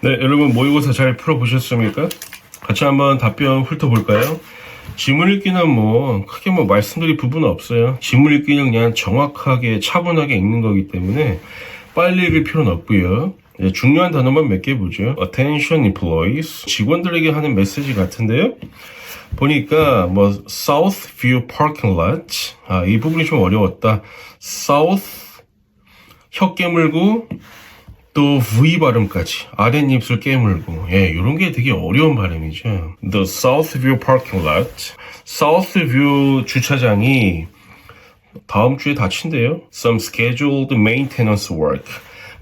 네, 여러분 모의고사 잘 풀어보셨습니까? 같이 한번 답변 훑어볼까요? 지문 읽기는 크게 말씀드릴 부분은 없어요. 지문 읽기는 그냥 정확하게 차분하게 읽는 거기 때문에 빨리 읽을 필요는 없고요. 네, 중요한 단어만 몇 개 보죠. Attention employees, 직원들에게 하는 메시지 같은데요. 보니까 South View Parking Lot, 이 부분이 좀 어려웠다. South, 혀 깨물고 또 V 발음까지 아랫입술 깨물고 이런 게 되게 어려운 발음이죠. The South View Parking Lot, South View 주차장이 다음 주에 닫힌대요. Some scheduled maintenance work,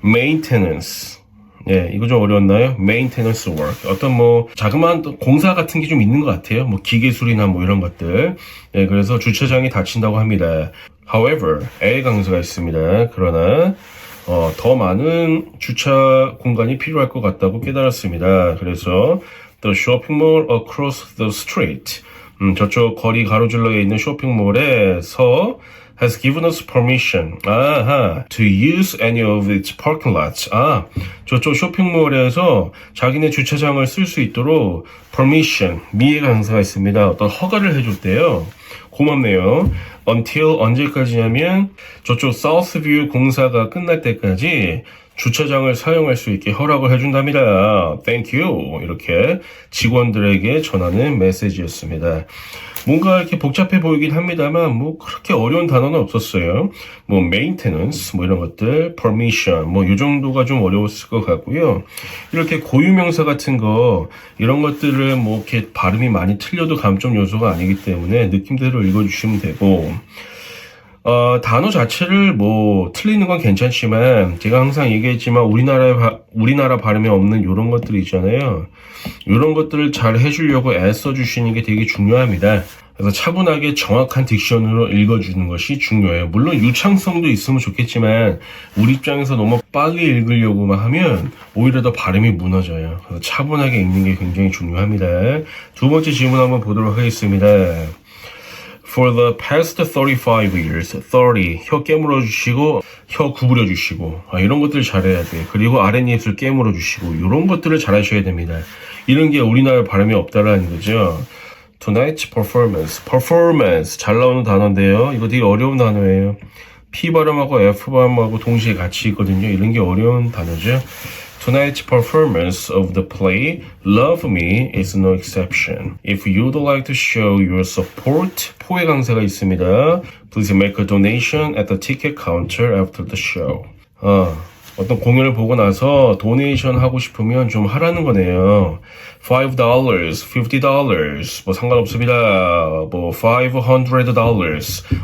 maintenance. 이거 좀 어려웠나요? Maintenance work. 어떤 자그마한 공사 같은 게 좀 있는 것 같아요. 기계술이나 이런 것들. 그래서 주차장이 닫힌다고 합니다. However, A 강수가 있습니다. 그러나 더 많은 주차 공간이 필요할 것 같다고 깨달았습니다. 그래서 The shopping mall across the street, 저쪽 거리 가로질러에 있는 쇼핑몰에서 has given us permission to use any of its parking lots. 저쪽 쇼핑몰에서 자기네 주차장을 쓸 수 있도록 permission, 미의 강사가 있습니다. 어떤 허가를 해줬대요. 고맙네요. Until 언제까지냐면 저쪽 Southview 공사가 끝날 때까지 주차장을 사용할 수 있게 허락을 해준답니다. Thank you. 이렇게 직원들에게 전하는 메시지였습니다. 뭔가 이렇게 복잡해 보이긴 합니다만 그렇게 어려운 단어는 없었어요. maintenance 이런 것들, permission 이 정도가 좀 어려웠을 것 같고요. 이렇게 고유명사 같은 거 이런 것들을 이렇게 발음이 많이 틀려도 감점 요소가 아니기 때문에 느낌대로 읽어주시면 되고, 단어 자체를 틀리는 건 괜찮지만 제가 항상 얘기했지만 우리나라 발음에 없는 이런 것들이 있잖아요. 이런 것들을 잘 해주려고 애써 주시는 게 되게 중요합니다. 그래서 차분하게 정확한 딕션으로 읽어주는 것이 중요해요. 물론 유창성도 있으면 좋겠지만 우리 입장에서 너무 빨리 읽으려고만 하면 오히려 더 발음이 무너져요. 그래서 차분하게 읽는 게 굉장히 중요합니다. 두 번째 질문 한번 보도록 하겠습니다. For the past 35 years, 30, 혀 깨물어 주시고, 혀 구부려 주시고, 이런 것들을 잘해야 돼. 그리고 아랫입술 깨물어 주시고, 이런 것들을 잘하셔야 됩니다. 이런 게 우리나라 발음이 없다라는 거죠. Tonight's performance, 잘 나오는 단어인데요. 이거 되게 어려운 단어예요. P 발음하고 F 발음하고 동시에 같이 있거든요. 이런 게 어려운 단어죠. Tonight's performance of the play, Love Me, is no exception. If you'd like to show your support, 포의 강사가 있습니다. Please make a donation at the ticket counter after the show. 어떤 공연을 보고 나서 도네이션 하고 싶으면 좀 하라는 거네요. $5, $50, 상관없습니다. $500,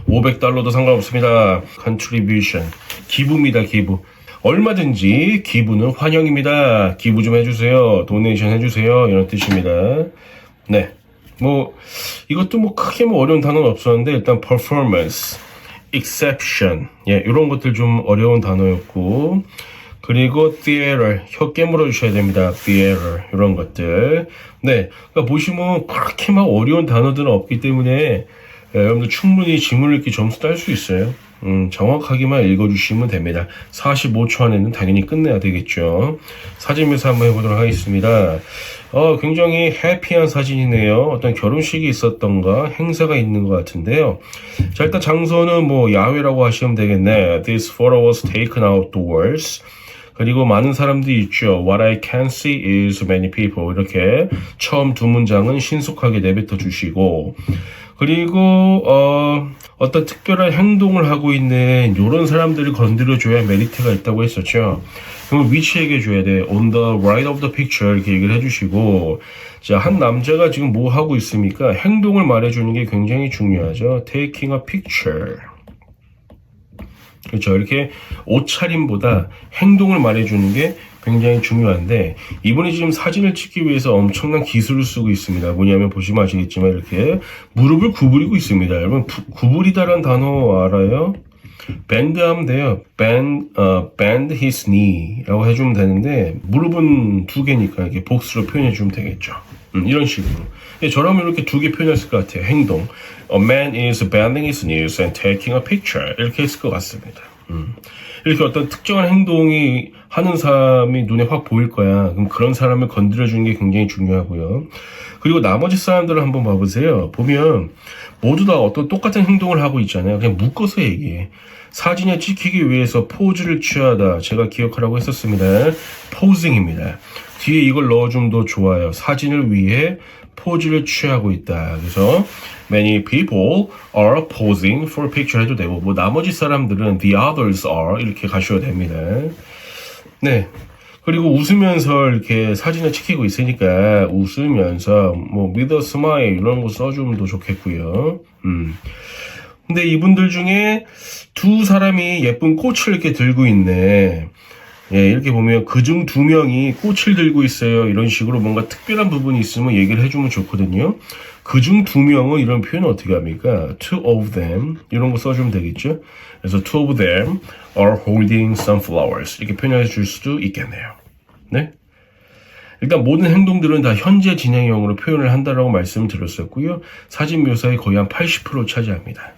$500도 상관없습니다. Contribution, 기부입니다, 기부. 얼마든지 기부는 환영입니다. 기부 좀 해주세요. 도네이션 해주세요. 이런 뜻입니다. 네. 이것도 크게 어려운 단어는 없었는데, 일단 performance, exception. 이런 것들 좀 어려운 단어였고, 그리고 theater, 혀 깨물어 주셔야 됩니다. theater, 이런 것들. 네. 그러니까 보시면 그렇게 어려운 단어들은 없기 때문에, 여러분들 충분히 지문 읽기 점수 딸 수 있어요. 정확하게만 읽어주시면 됩니다. 45초 안에는 당연히 끝내야 되겠죠. 사진 묘사 한번 해보도록 하겠습니다. 굉장히 해피한 사진이네요. 어떤 결혼식이 있었던가 행사가 있는 것 같은데요. 자, 일단 장소는 야외라고 하시면 되겠네. This photo was taken outdoors. 그리고 많은 사람들이 있죠. What I can see is many people. 이렇게 처음 두 문장은 신속하게 내뱉어 주시고, 그리고 어떤 특별한 행동을 하고 있는 이런 사람들을 건드려줘야 메리트가 있다고 했었죠. 그럼 위치 얘기해줘야 돼. On the right of the picture 이렇게 얘기를 해주시고, 자, 한 남자가 지금 뭐 하고 있습니까? 행동을 말해주는 게 굉장히 중요하죠. Taking a picture. 그렇죠. 이렇게 옷차림보다 행동을 말해주는 게 굉장히 중요한데, 이분이 지금 사진을 찍기 위해서 엄청난 기술을 쓰고 있습니다. 뭐냐면 보시면 아시겠지만 이렇게 무릎을 구부리고 있습니다. 여러분 구부리다라는 단어 알아요? bend 하면 돼요. bend his knee 라고 해주면 되는데, 무릎은 두 개니까 이렇게 복수로 표현해 주면 되겠죠. 이런 식으로. 저라면 이렇게 두 개 표현했을 것 같아요. 행동. A man is bending his knees and taking a picture. 이렇게 했을 것 같습니다. 이렇게 어떤 특정한 행동이 하는 사람이 눈에 확 보일 거야. 그럼 그런 사람을 건드려주는 게 굉장히 중요하고요. 그리고 나머지 사람들을 한번 봐보세요. 보면 모두 다 어떤 똑같은 행동을 하고 있잖아요. 그냥 묶어서 얘기해. 사진에 찍히기 위해서 포즈를 취하다. 제가 기억하라고 했었습니다. 포징입니다. 뒤에 이걸 넣어주면 더 좋아요. 사진을 위해 포즈를 취하고 있다. 그래서 many people are posing for a picture 해도 되고 뭐 나머지 사람들은 the others are 이렇게 가셔도 됩니다. 네. 그리고 웃으면서 이렇게 사진을 찍히고 있으니까 웃으면서 뭐 with a smile 이런 거 써주면 더 좋겠고요. 근데 이분들 중에 두 사람이 예쁜 꽃을 이렇게 들고 있네. 예, 이렇게 보면 그중 두 명이 꽃을 들고 있어요. 이런 식으로 뭔가 특별한 부분이 있으면 얘기를 해주면 좋거든요. 그중 두 명은 이런 표현을 어떻게 합니까? Two of them 이런 거 써주면 되겠죠. 그래서 two of them are holding some flowers 이렇게 표현해 줄 수도 있겠네요. 네. 일단 모든 행동들은 다 현재 진행형으로 표현을 한다라고 말씀을 드렸었고요. 사진 묘사의 거의 한 80% 차지합니다.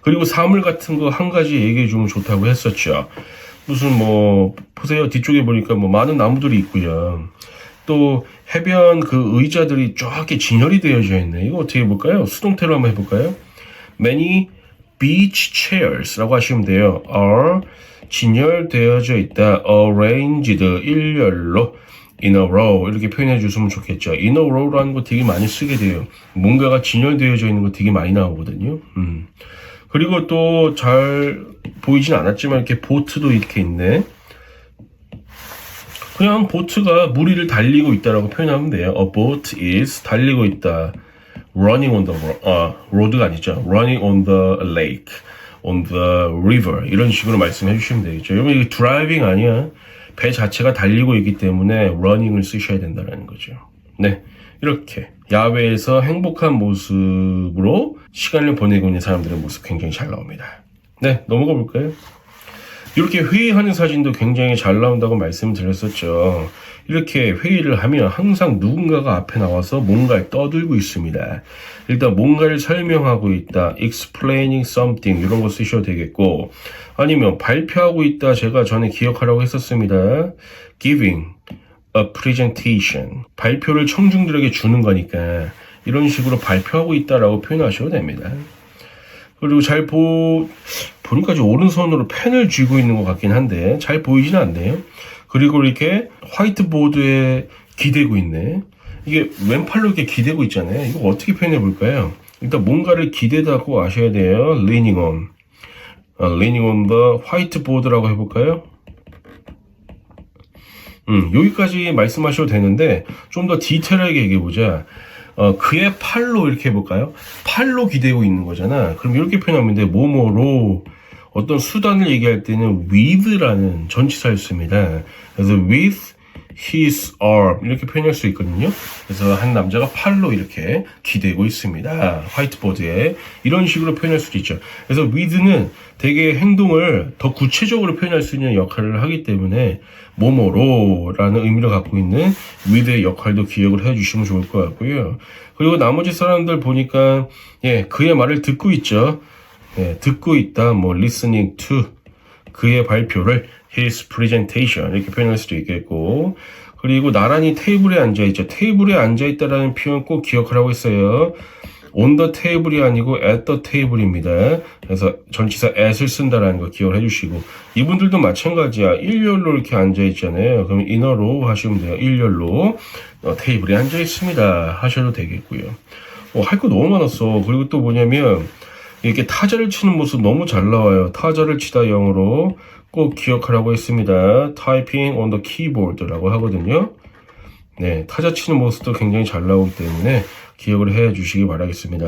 그리고 사물 같은 거 한 가지 얘기해 주면 좋다고 했었죠. 무슨 뭐 보세요. 뒤쪽에 보니까 뭐 많은 나무들이 있고요. 또 해변 그 의자들이 쫙 이렇게 진열이 되어져 있네. 이거 어떻게 해볼까요? 수동태로 한번 해볼까요? Many beach chairs라고 하시면 돼요. are 진열되어져 있다. arranged 일렬로 in a row 이렇게 표현해 주시면 좋겠죠. in a row라는 거 되게 많이 쓰게 돼요. 뭔가가 진열되어져 있는 거 되게 많이 나오거든요. 그리고 또 잘 보이진 않았지만 이렇게 보트도 이렇게 있네. 그냥 보트가 물 위를 달리고 있다라고 표현하면 돼요. A boat is 달리고 있다. running on the road가 아니죠. running on the lake, on the river 이런 식으로 말씀해 주시면 되겠죠. 여러분 이게 driving 아니야. 배 자체가 달리고 있기 때문에 running을 쓰셔야 된다는 거죠. 네, 이렇게 야외에서 행복한 모습으로 시간을 보내고 있는 사람들의 모습 굉장히 잘 나옵니다. 네, 넘어가 볼까요? 이렇게 회의하는 사진도 굉장히 잘 나온다고 말씀드렸었죠. 이렇게 회의를 하면 항상 누군가가 앞에 나와서 뭔가를 떠들고 있습니다. 일단 뭔가를 설명하고 있다, explaining something 이런 거 쓰셔도 되겠고, 아니면 발표하고 있다, 제가 전에 기억하라고 했었습니다. giving a presentation 발표를 청중들에게 주는 거니까 이런 식으로 발표하고 있다라고 표현하셔도 됩니다. 그리고 보니까 오른손으로 펜을 쥐고 있는 것 같긴 한데 잘 보이진 않네요. 그리고 이렇게 화이트보드에 기대고 있네. 이게 왼팔로 이렇게 기대고 있잖아요. 이거 어떻게 표현해 볼까요? 일단 뭔가를 기대다고 아셔야 돼요. leaning on the whiteboard라고 해볼까요? 여기까지 말씀하셔도 되는데 좀 더 디테일하게 얘기해보자. 그의 팔로 이렇게 해볼까요? 팔로 기대고 있는 거잖아. 그럼 이렇게 표현하면 돼. 뭐뭐로 어떤 수단을 얘기할 때는 with라는 전치사를 씁니다. 그래서 with his arm 이렇게 표현할 수 있거든요. 그래서 한 남자가 팔로 이렇게 기대고 있습니다. 화이트보드에 이런 식으로 표현할 수도 있죠. 그래서 with는 되게 행동을 더 구체적으로 표현할 수 있는 역할을 하기 때문에 뭐뭐로라는 의미를 갖고 있는 with의 역할도 기억을 해주시면 좋을 것 같고요. 그리고 나머지 사람들 보니까 그의 말을 듣고 있죠. 듣고 있다, 뭐 listening to 그의 발표를 his presentation 이렇게 표현할 수도 있겠고, 그리고 나란히 테이블에 앉아있죠. 테이블에 앉아있다라는 표현 꼭 기억하라고 했어요. on the table이 아니고 at the table입니다. 그래서 전치사 at을 쓴다라는 거 기억을 해주시고, 이분들도 마찬가지야. 일렬로 이렇게 앉아있잖아요. 그럼 in a row 하시면 돼요. 일렬로 테이블에 앉아있습니다 하셔도 되겠고요. 할 거 너무 많았어. 그리고 또 뭐냐면 이렇게 타자를 치는 모습 너무 잘 나와요. 타자를 치다 영어로 꼭 기억하라고 했습니다. Typing on the keyboard라고 하거든요. 네, 타자 치는 모습도 굉장히 잘 나오기 때문에 기억을 해 주시기 바라겠습니다.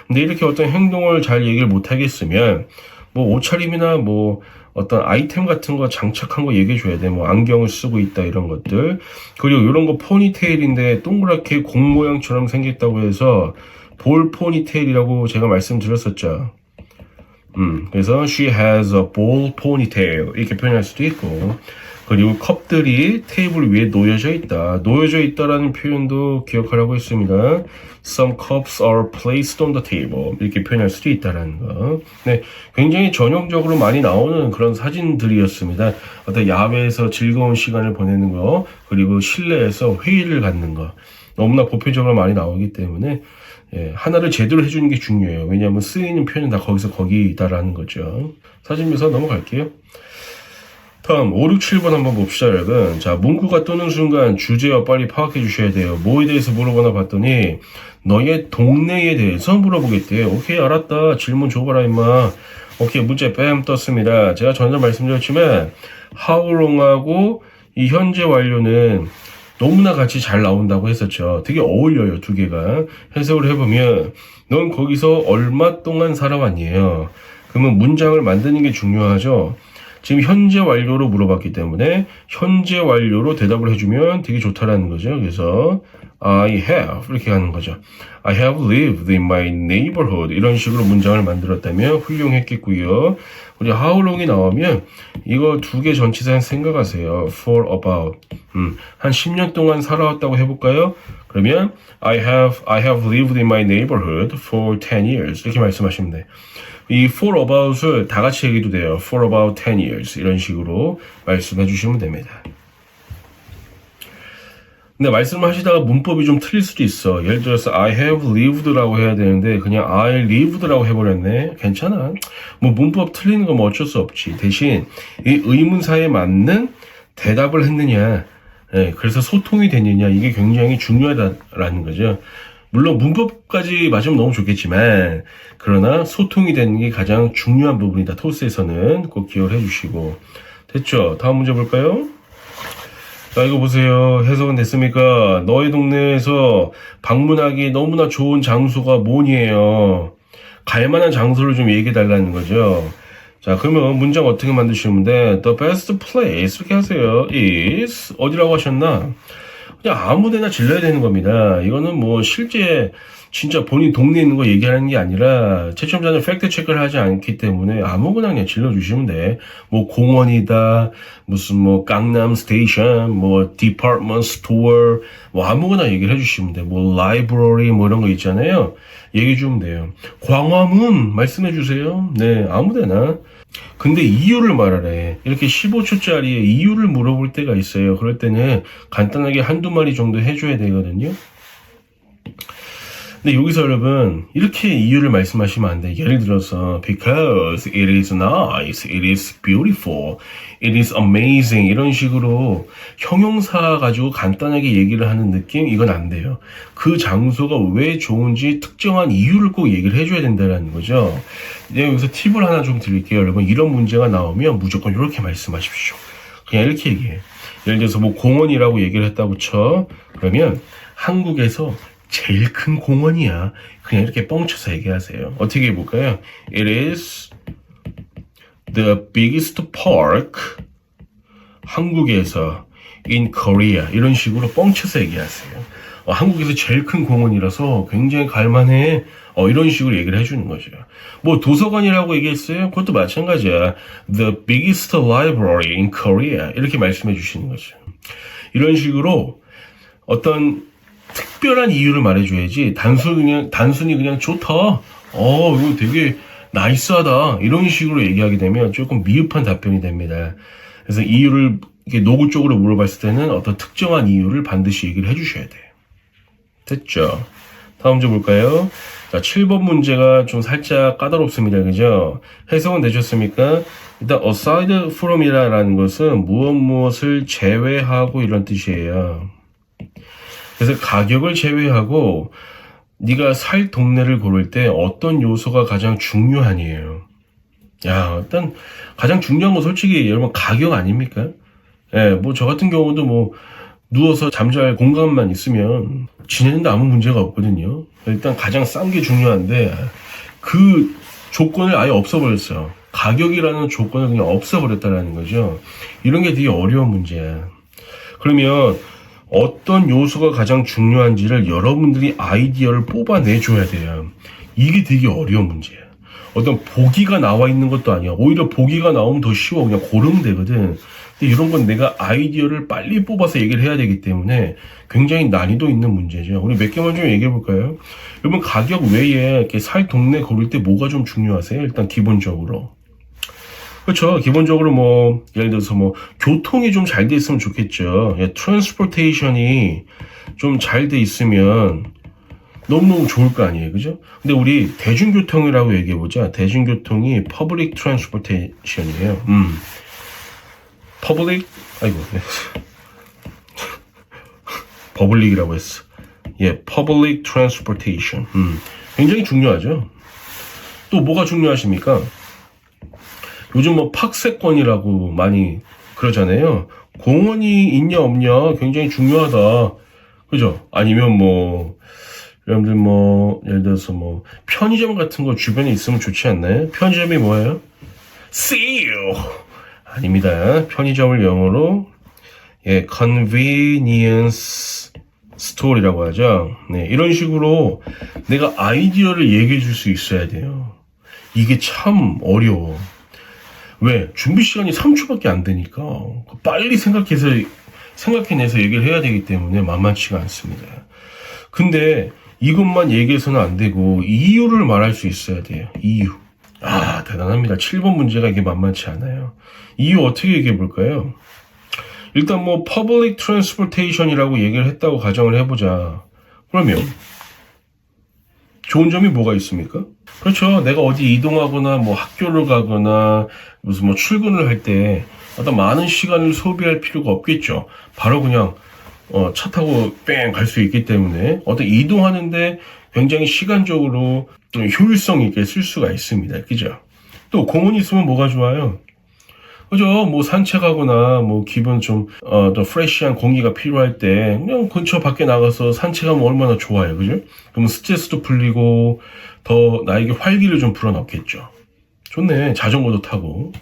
근데 이렇게 어떤 행동을 잘 얘기를 못 하겠으면 뭐 옷차림이나 뭐 어떤 아이템 같은 거 장착한 거 얘기해 줘야 돼. 뭐 안경을 쓰고 있다 이런 것들. 그리고 이런 거 포니테일인데 동그랗게 공 모양처럼 생겼다고 해서 볼 포니테일이라고 제가 말씀드렸었죠. 그래서 she has a ball ponytail 이렇게 표현할 수도 있고, 그리고 컵들이 테이블 위에 놓여져 있다. 놓여져 있다라는 표현도 기억하라고 했습니다. Some cups are placed on the table. 이렇게 표현할 수도 있다라는 거. 네, 굉장히 전형적으로 많이 나오는 그런 사진들이었습니다. 어떤 야외에서 즐거운 시간을 보내는 거, 그리고 실내에서 회의를 갖는 거. 너무나 보편적으로 많이 나오기 때문에 하나를 제대로 해주는 게 중요해요. 왜냐하면 쓰이는 표현은 다 거기서 거기다라는 거죠. 사진 묘사 넘어갈게요. 다음 5, 6, 7번 한번 봅시다 여러분. 자, 문구가 뜨는 순간 주제와 빨리 파악해 주셔야 돼요. 뭐에 대해서 물어보나 봤더니 너의 동네에 대해서 물어보겠대요. 오케이, 알았다. 질문 줘봐라 임마. 오케이, 문제 뺨 떴습니다. 제가 전에 말씀드렸지만 how long하고 이 현재 완료는 너무나 같이 잘 나온다고 했었죠. 되게 어울려요, 두 개가. 해석을 해보면 넌 거기서 얼마 동안 살아왔니에요. 그러면 문장을 만드는 게 중요하죠. 지금 현재 완료로 물어봤기 때문에 현재 완료로 대답을 해주면 되게 좋다라는 거죠. 그래서 I have 이렇게 하는 거죠. I have lived in my neighborhood 이런 식으로 문장을 만들었다면 훌륭했겠고요. 우리 how long이 나오면 이거 두 개 전치사 생각하세요. For about 한 10년 동안 살아왔다고 해볼까요? 그러면 I have lived in my neighborhood for 10 years 이렇게 말씀하시면 돼요. 이 for about을 다 같이 얘기도 돼요. For about 10 years 이런 식으로 말씀해 주시면 됩니다. 근데 말씀을 하시다가 문법이 좀 틀릴 수도 있어. 예를 들어서 I have lived라고 해야 되는데 그냥 I lived라고 해버렸네. 괜찮아. 뭐 문법 틀리는 거 뭐 어쩔 수 없지. 대신 이 의문사에 맞는 대답을 했느냐, 그래서 소통이 됐느냐, 이게 굉장히 중요하다라는 거죠. 물론 문법까지 맞으면 너무 좋겠지만 그러나 소통이 되는 게 가장 중요한 부분이다. 토스에서는 꼭 기억을 해주시고. 됐죠? 다음 문제 볼까요? 자, 이거 보세요. 해석은 됐습니까? 너의 동네에서 방문하기 너무나 좋은 장소가 뭐니에요? 갈만한 장소를 좀 얘기해 달라는 거죠. 자, 그러면 문장 어떻게 만드시면 돼? The best place 이렇게 하세요. is 어디라고 하셨나? 그냥 아무데나 질러야 되는 겁니다. 이거는 뭐 실제 진짜 본인 동네에 있는 거 얘기하는 게 아니라 채점자는 팩트 체크를 하지 않기 때문에 아무거나 그냥 질러주시면 돼. 뭐 공원이다, 무슨 뭐 강남 스테이션, 뭐 디파트먼트 스토어, 뭐 아무거나 얘기를 해주시면 돼. 뭐 라이브러리 뭐 이런 거 있잖아요. 얘기해 주면 돼요. 광화문 말씀해 주세요. 네, 아무데나. 근데 이유를 말하래. 이렇게 15초짜리에 이유를 물어볼 때가 있어요. 그럴 때는 간단하게 한두 마디 정도 해줘야 되거든요. 근데 여기서 여러분 이렇게 이유를 말씀하시면 안 돼. 예를 들어서 because it is nice, it is beautiful, it is amazing 이런 식으로 형용사 가지고 간단하게 얘기를 하는 느낌, 이건 안 돼요. 그 장소가 왜 좋은지 특정한 이유를 꼭 얘기를 해줘야 된다는 거죠. 내가 여기서 팁을 하나 좀 드릴게요. 여러분 이런 문제가 나오면 무조건 이렇게 말씀하십시오. 그냥 이렇게 얘기해. 예를 들어서 뭐 공원이라고 얘기를 했다고 쳐. 그러면 한국에서 제일 큰 공원이야. 그냥 이렇게 뻥쳐서 얘기하세요. 어떻게 해볼까요? It is the biggest park 한국에서 in Korea 이런 식으로 뻥쳐서 얘기하세요. 한국에서 제일 큰 공원이라서 굉장히 갈만해. 이런 식으로 얘기를 해주는 거죠. 뭐 도서관이라고 얘기했어요? 그것도 마찬가지야. The biggest library in Korea 이렇게 말씀해 주시는 거죠. 이런 식으로 어떤 특별한 이유를 말해줘야지 단순히 그냥 좋다. 이거 되게 나이스하다. 이런 식으로 얘기하게 되면 조금 미흡한 답변이 됩니다. 그래서 이유를 이렇게 노골적으로 물어봤을 때는 어떤 특정한 이유를 반드시 얘기를 해주셔야 돼요. 됐죠? 다음 문제 볼까요? 자, 7번 문제가 좀 살짝 까다롭습니다. 그죠? 해석은 되셨습니까? 일단 aside from이라는 것은 무엇을 제외하고 이런 뜻이에요. 그래서 가격을 제외하고 네가 살 동네를 고를 때 어떤 요소가 가장 중요하니에요. 야, 일단 가장 중요한 건 솔직히 여러분 가격 아닙니까? 뭐 저 같은 경우도 뭐 누워서 잠잘 공간만 있으면 지내는데 아무 문제가 없거든요. 일단 가장 싼 게 중요한데 그 조건을 아예 없애버렸어요. 가격이라는 조건을 그냥 없애버렸다는 거죠. 이런 게 되게 어려운 문제야. 그러면 어떤 요소가 가장 중요한지를 여러분들이 아이디어를 뽑아내줘야 돼요. 이게 되게 어려운 문제야. 어떤 보기가 나와 있는 것도 아니야. 오히려 보기가 나오면 더 쉬워. 그냥 고르면 되거든. 근데 이런 건 내가 아이디어를 빨리 뽑아서 얘기를 해야 되기 때문에 굉장히 난이도 있는 문제죠. 우리 몇 개만 좀 얘기해 볼까요? 여러분, 가격 외에 이렇게 살 동네 고를 때 뭐가 좀 중요하세요? 일단 기본적으로. 그렇죠. 기본적으로 뭐 예를 들어서 뭐 교통이 좀 잘 돼 있으면 좋겠죠. 예, 트랜스포테이션이 좀 잘 돼 있으면 너무너무 좋을 거 아니에요. 그죠? 근데 우리 대중교통이라고 얘기해 보자. 대중교통이 퍼블릭 트랜스포테이션이에요. 퍼블릭, 아이고, 버블릭이라고 했어. 예, 퍼블릭 트랜스포테이션. 굉장히 중요하죠. 또 뭐가 중요하십니까? 요즘 뭐 팍세권이라고 많이 그러잖아요. 공원이 있냐 없냐 굉장히 중요하다. 그죠? 아니면 뭐 여러분들 뭐 예를 들어서 뭐 편의점 같은 거 주변에 있으면 좋지 않나요? 편의점이 뭐예요? See you. 아닙니다. 편의점을 영어로 예, convenience store이라고 하죠. 네, 이런 식으로 내가 아이디어를 얘기해 줄 수 있어야 돼요. 이게 참 어려워. 왜? 준비 시간이 3초밖에 안 되니까 빨리 생각해내서 얘기를 해야 되기 때문에 만만치가 않습니다. 근데 이것만 얘기해서는 안 되고 이유를 말할 수 있어야 돼요. 이유. 아, 대단합니다. 7번 문제가 이게 만만치 않아요. 이유 어떻게 얘기해 볼까요? 일단 뭐 public transportation이라고 얘기를 했다고 가정을 해보자. 그러면 좋은 점이 뭐가 있습니까? 그렇죠. 내가 어디 이동하거나 뭐 학교를 가거나 무슨 뭐 출근을 할 때 어떤 많은 시간을 소비할 필요가 없겠죠. 바로 그냥 차 타고 뺑 갈 수 있기 때문에 어떤 이동하는데 굉장히 시간적으로 효율성 있게 쓸 수가 있습니다. 그죠? 또 공원이 있으면 뭐가 좋아요? 그죠? 뭐 산책하거나 뭐 기분 좀 더 프레시한 공기가 필요할 때 그냥 근처 밖에 나가서 산책하면 얼마나 좋아요. 그죠? 그러면 스트레스도 풀리고 더 나에게 활기를 좀 불어넣겠죠. 좋네. 자전거도 타고.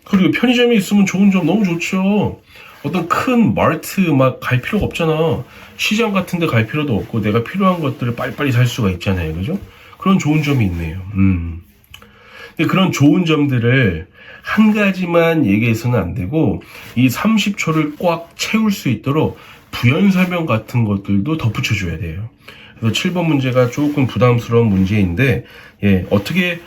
그리고 편의점에 있으면 좋은 점 너무 좋죠. 어떤 큰 마트 막 갈 필요가 없잖아. 시장 같은 데 갈 필요도 없고 내가 필요한 것들을 빨리빨리 살 수가 있잖아요. 그죠? 그런 좋은 점이 있네요. 근데 그런 좋은 점들을 한 가지만 얘기해서는 안 되고 이 30초를 꽉 채울 수 있도록 부연 설명 같은 것들도 덧붙여줘야 돼요. 그래서 7번 문제가 조금 부담스러운 문제인데 예, 어떻게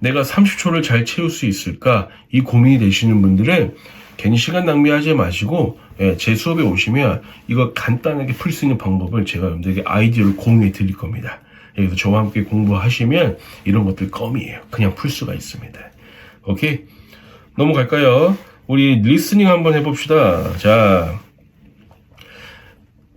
내가 30초를 잘 채울 수 있을까? 이 고민이 되시는 분들은 괜히 시간 낭비하지 마시고 예, 제 수업에 오시면 이거 간단하게 풀 수 있는 방법을 제가 여러분들에게 아이디어를 공유해 드릴 겁니다. 그래서 저와 함께 공부하시면 이런 것들 껌이에요. 그냥 풀 수가 있습니다. 오케이? 넘어갈까요? 우리 리스닝 한번 해봅시다. 자,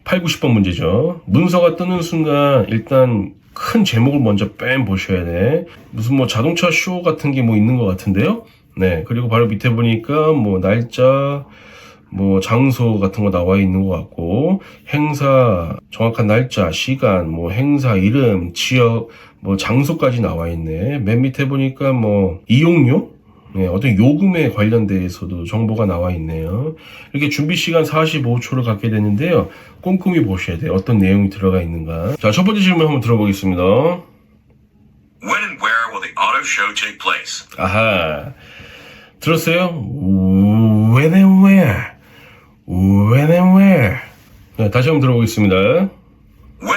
8, 90번 문제죠. 문서가 뜨는 순간 일단 큰 제목을 먼저 뺨 보셔야 돼. 무슨 뭐 자동차 쇼 같은 게 뭐 있는 것 같은데요. 네, 그리고 바로 밑에 보니까 뭐 날짜, 뭐 장소 같은 거 나와 있는 것 같고 행사, 정확한 날짜, 시간, 뭐 행사 이름, 지역, 뭐 장소까지 나와 있네. 맨 밑에 보니까 뭐 이용료? 네, 어떤 요금에 관련돼서도 정보가 나와 있네요. 이렇게 준비 시간 45초를 갖게 되는데요. 꼼꼼히 보셔야 돼요. 어떤 내용이 들어가 있는가. 자, 첫 번째 질문 한번 들어보겠습니다. When and where will the auto show take place? 아하. 들었어요? When and where? When and where? 네, 다시 한번 들어보겠습니다. When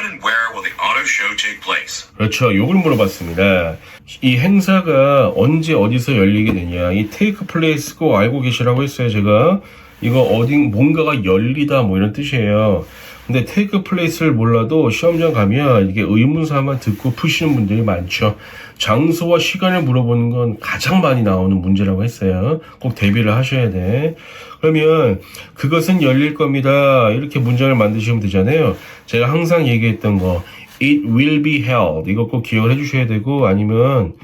and where will the auto show take place? 그렇죠. 요걸 물어봤습니다. 이 행사가 언제 어디서 열리게 되냐. 이 take place 꼭 알고 계시라고 했어요. 제가 이거 뭔가가 열리다 뭐 이런 뜻이에요. 근데 take place를 몰라도 시험장 가면 이게 의문사만 듣고 푸시는 분들이 많죠. 장소와 시간을 물어보는 건 가장 많이 나오는 문제라고 했어요. 꼭 대비를 하셔야 돼. 그러면 그것은 열릴 겁니다. 이렇게 문장을 만드시면 되잖아요. 제가 항상 얘기했던 거 It will be held. 이거 꼭 기억을 해주셔야 되고 아니면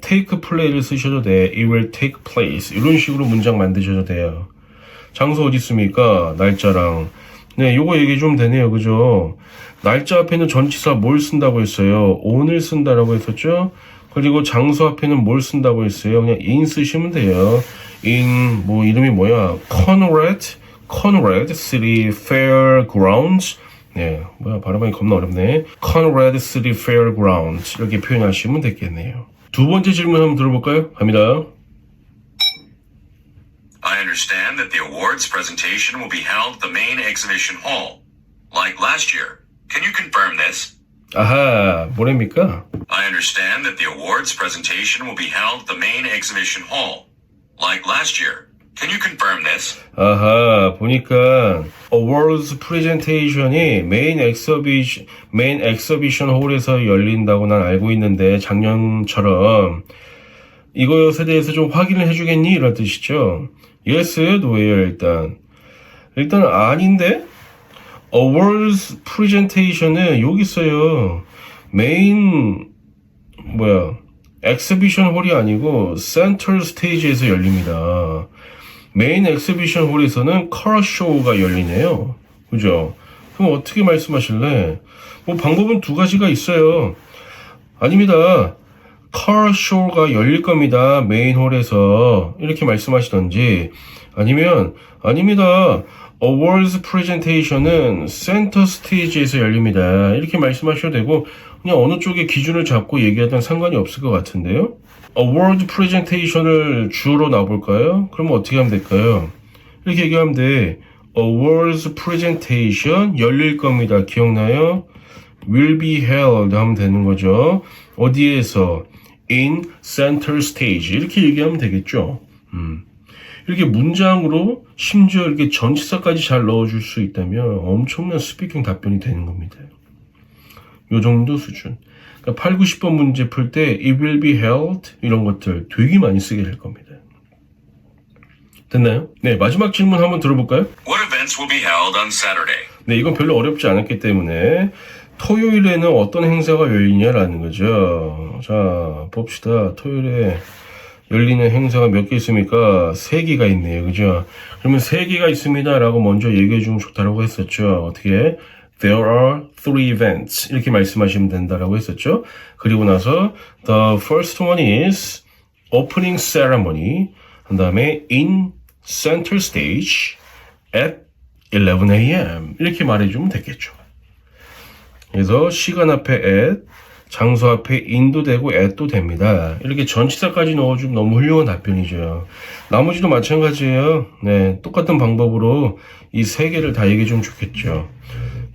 take play를 쓰셔도 돼. It will take place. 이런 식으로 문장 만드셔도 돼요. 장소 어디 있습니까? 날짜랑. 네, 요거 얘기 좀 되네요. 그죠? 날짜 앞에는 전치사 뭘 쓴다고 했어요? 오늘 쓴다라고 했었죠? 그리고 장소 앞에는 뭘 쓴다고 했어요? 그냥 in 쓰시면 돼요. in, 뭐, 이름이 뭐야? Conrad City Fairgrounds. 네, 뭐야, 발음하기 겁나 어렵네. Conrad City Fairgrounds. 이렇게 표현하시면 되겠네요. 두 번째 질문 한번 들어볼까요? 갑니다. I understand that the awards presentation will be held at the main exhibition hall, like last year. Can you confirm this? 아하, 뭐랍니까? I understand that the awards presentation will be held at the main exhibition hall, like last year. Can you confirm this? 아하, 보니까 awards presentation이 메인 엑서비션 홀에서 열린다고 난 알고 있는데 작년처럼 이것에 대해서 좀 확인을 해주겠니? 이런 뜻이죠. Yes, no예요, 일단 아닌데? awards presentation은 여기 있어요. 메인 엑스비션 홀이 아니고 센터 스테이지에서 열립니다. 메인 엑스비션 홀에서는 컬러 쇼가 열리네요. 그죠? 그럼 어떻게 말씀하실래? 뭐 방법은 두 가지가 있어요. 아닙니다. 컬러 쇼가 열릴 겁니다. 메인 홀에서 이렇게 말씀하시던지 아니면 아닙니다. awards presentation은 센터 스테이지에서 열립니다. 이렇게 말씀하셔도 되고 그냥 어느 쪽에 기준을 잡고 얘기하든 상관이 없을 것 같은데요. award presentation을 주어로 놔볼까요? 그러면 어떻게 하면 될까요? 이렇게 얘기하면 돼. awards presentation 열릴 겁니다. 기억나요? will be held 하면 되는 거죠. 어디에서? in center stage 이렇게 얘기하면 되겠죠. 이렇게 문장으로 심지어 이렇게 전치사까지 잘 넣어줄 수 있다면 엄청난 스피킹 답변이 되는 겁니다. 요 정도 수준. 그러니까 8, 90번 문제 풀 때 it will be held 이런 것들 되게 많이 쓰게 될 겁니다. 됐나요? 네, 마지막 질문 한번 들어볼까요? What events will be held on Saturday? 네, 이건 별로 어렵지 않았기 때문에 토요일에는 어떤 행사가 열리냐라는 거죠. 자, 봅시다. 토요일에 열리는 행사가 몇 개 있습니까? 3개가 있네요. 그죠? 그러면 3개가 있습니다. 라고 먼저 얘기해 주면 좋다라고 했었죠. 어떻게? There are 3 events. 이렇게 말씀하시면 된다라고 했었죠. 그리고 나서 the first one is opening ceremony. 그 다음에 in center stage at 11 a.m. 이렇게 말해주면 되겠죠. 그래서 시간 앞에 at, 장소 앞에 in도 되고 at도 됩니다. 이렇게 전치사까지 넣어주면 너무 훌륭한 답변이죠. 나머지도 마찬가지예요. 네, 똑같은 방법으로 이 3개를 다 얘기해 주면 좋겠죠.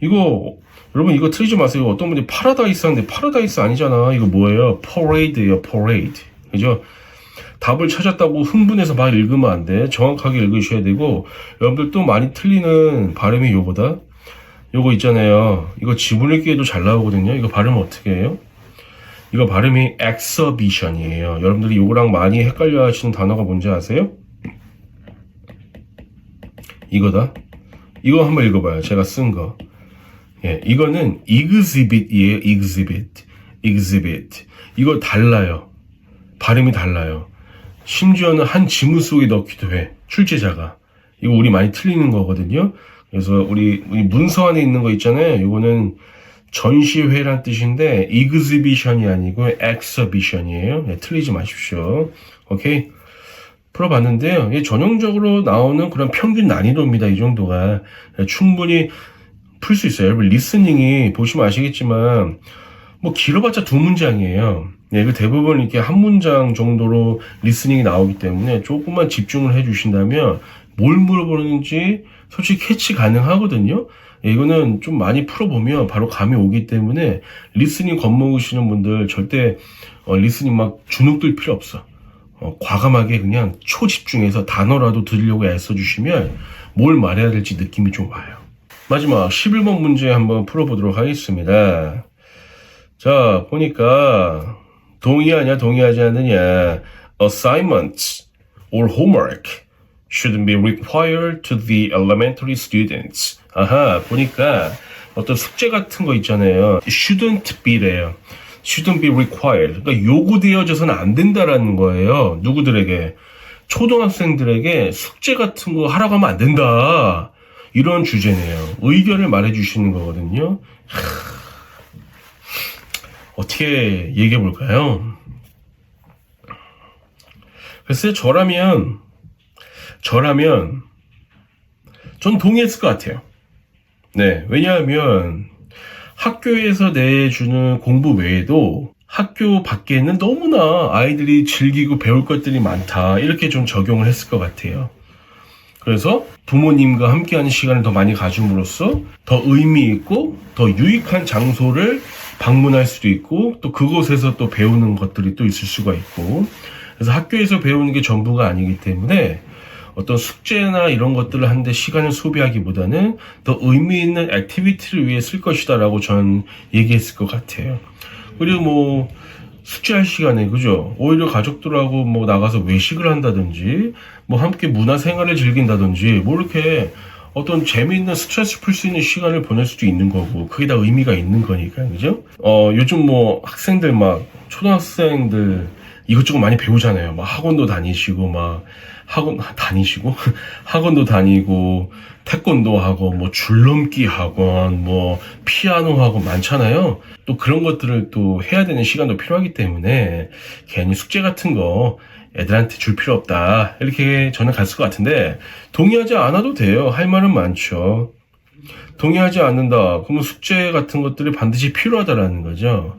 이거 여러분 이거 틀리지 마세요. 어떤 분들이 파라다이스 하는데 파라다이스 아니잖아. 이거 뭐예요? 퍼레이드예요. 퍼레이드. 그죠? 답을 찾았다고 흥분해서 막 읽으면 안 돼. 정확하게 읽으셔야 되고 여러분들 또 많이 틀리는 발음이 요거다. 요거 있잖아요. 이거 지문 읽기에도 잘 나오거든요. 이거 발음 어떻게 해요? 이거 발음이 exhibition이에요. 여러분들이 요거랑 많이 헷갈려 하시는 단어가 뭔지 아세요? 이거다. 이거 한번 읽어봐요. 제가 쓴 거. 예, 이거는 exhibit이에요. exhibit. 이거 달라요. 발음이 달라요. 심지어는 한 지문 속에 넣기도 해. 출제자가. 이거 우리 많이 틀리는 거거든요. 그래서 우리 문서 안에 있는 거 있잖아요. 이거는 전시회란 뜻인데 exhibition이 아니고 exhibition이에요. 네, 틀리지 마십시오. 오케이. 풀어봤는데요. 전형적으로 나오는 그런 평균 난이도입니다. 이 정도가. 충분히 풀 수 있어요. 여러분 리스닝이 보시면 아시겠지만 뭐 길어봤자 2문장이에요. 네, 그 대부분 이렇게 한 문장 정도로 리스닝이 나오기 때문에 조금만 집중을 해주신다면 뭘 물어보는지 솔직히 캐치 가능하거든요. 예, 이거는 좀 많이 풀어보면 바로 감이 오기 때문에 리스닝 겁먹으시는 분들 절대 리스닝 막 주눅들 필요 없어. 과감하게 그냥 초집중해서 단어라도 들으려고 애써주시면 뭘 말해야 될지 느낌이 좀 와요. 마지막 11번 문제 한번 풀어보도록 하겠습니다. 자, 보니까 동의하냐 동의하지 않느냐. Assignments or homework shouldn't be required to the elementary students. 아하, 보니까 어떤 숙제 같은 거 있잖아요. shouldn't be래요. shouldn't be required. 그러니까 요구되어져서는 안 된다라는 거예요. 누구들에게? 초등학생들에게 숙제 같은 거 하라고 하면 안 된다. 이런 주제네요. 의견을 말해주시는 거거든요. 어떻게 얘기해 볼까요? 글쎄, 저라면 전 동의했을 것 같아요. 네, 왜냐하면 학교에서 내주는 공부 외에도 학교 밖에는 너무나 아이들이 즐기고 배울 것들이 많다. 이렇게 좀 적용을 했을 것 같아요. 그래서 부모님과 함께하는 시간을 더 많이 가짐으로써 더 의미 있고 더 유익한 장소를 방문할 수도 있고 또 그곳에서 또 배우는 것들이 또 있을 수가 있고 그래서 학교에서 배우는 게 전부가 아니기 때문에 어떤 숙제나 이런 것들을 하는데 시간을 소비하기보다는 더 의미 있는 액티비티를 위해 쓸 것이다라고 전 얘기했을 것 같아요. 그리고 뭐 숙제할 시간에 그죠? 오히려 가족들하고 뭐 나가서 외식을 한다든지 뭐 함께 문화생활을 즐긴다든지 뭐 이렇게 어떤 재미있는 스트레스 풀 수 있는 시간을 보낼 수도 있는 거고 그게 다 의미가 있는 거니까 그죠? 요즘 뭐 학생들 막 초등학생들 이것저것 많이 배우잖아요. 막 학원도 다니시고 막 학원도 다니고 태권도 하고 뭐 줄넘기 학원 뭐 피아노 학원 많잖아요. 또 그런 것들을 또 해야 되는 시간도 필요하기 때문에 괜히 숙제 같은 거 애들한테 줄 필요 없다 이렇게 저는 갔을 것 같은데 동의하지 않아도 돼요. 할 말은 많죠. 동의하지 않는다 그러면 숙제 같은 것들이 반드시 필요하다라는 거죠.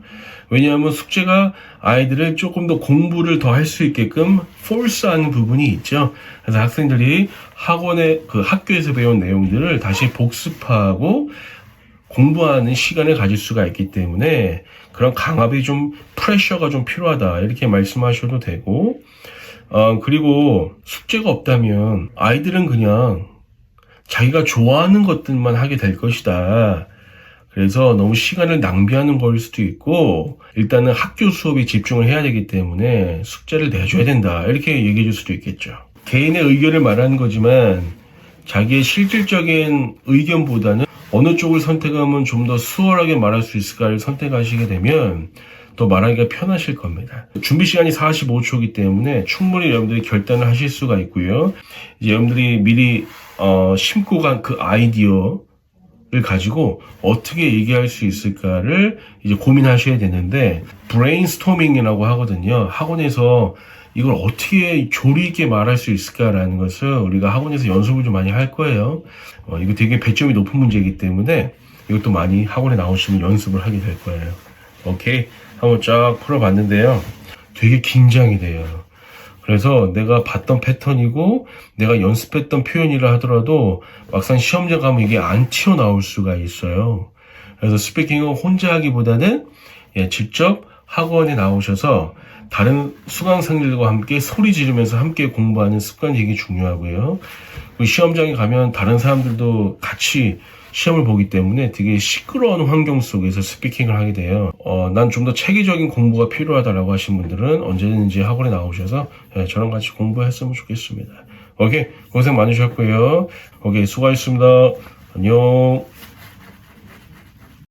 왜냐하면 숙제가 아이들을 조금 더 공부를 더 할 수 있게끔 force하는 부분이 있죠. 그래서 학생들이 학교에서 배운 내용들을 다시 복습하고 공부하는 시간을 가질 수가 있기 때문에 그런 강압이 좀 프레셔가 좀 필요하다 이렇게 말씀하셔도 되고 그리고 숙제가 없다면 아이들은 그냥 자기가 좋아하는 것들만 하게 될 것이다. 그래서 너무 시간을 낭비하는 거일 수도 있고 일단은 학교 수업에 집중을 해야 되기 때문에 숙제를 내줘야 된다 이렇게 얘기해 줄 수도 있겠죠. 개인의 의견을 말하는 거지만 자기의 실질적인 의견보다는 어느 쪽을 선택하면 좀 더 수월하게 말할 수 있을까를 선택하시게 되면 더 말하기가 편하실 겁니다. 준비 시간이 45초이기 때문에 충분히 여러분들이 결단을 하실 수가 있고요. 이제 여러분들이 미리 심고 간 그 아이디어를 가지고 어떻게 얘기할 수 있을까를 이제 고민하셔야 되는데 브레인스토밍이라고 하거든요. 학원에서 이걸 어떻게 조리 있게 말할 수 있을까라는 것을 우리가 학원에서 연습을 좀 많이 할 거예요. 이거 되게 배점이 높은 문제이기 때문에 이것도 많이 학원에 나오시면 연습을 하게 될 거예요. 오케이. 한번 쫙 풀어봤는데요. 되게 긴장이 돼요. 그래서 내가 봤던 패턴이고 내가 연습했던 표현이라 하더라도 막상 시험장 가면 이게 안 튀어나올 수가 있어요. 그래서 스피킹을 혼자 하기보다는 직접 학원에 나오셔서 다른 수강생들과 함께 소리 지르면서 함께 공부하는 습관이 되게 중요하고요. 시험장에 가면 다른 사람들도 같이 시험을 보기 때문에 되게 시끄러운 환경 속에서 스피킹을 하게 돼요. 난 좀 더 체계적인 공부가 필요하다라고 하신 분들은 언제든지 학원에 나오셔서 저랑 같이 공부했으면 좋겠습니다. 오케이, 고생 많으셨고요. 오케이, 수고하셨습니다. 안녕.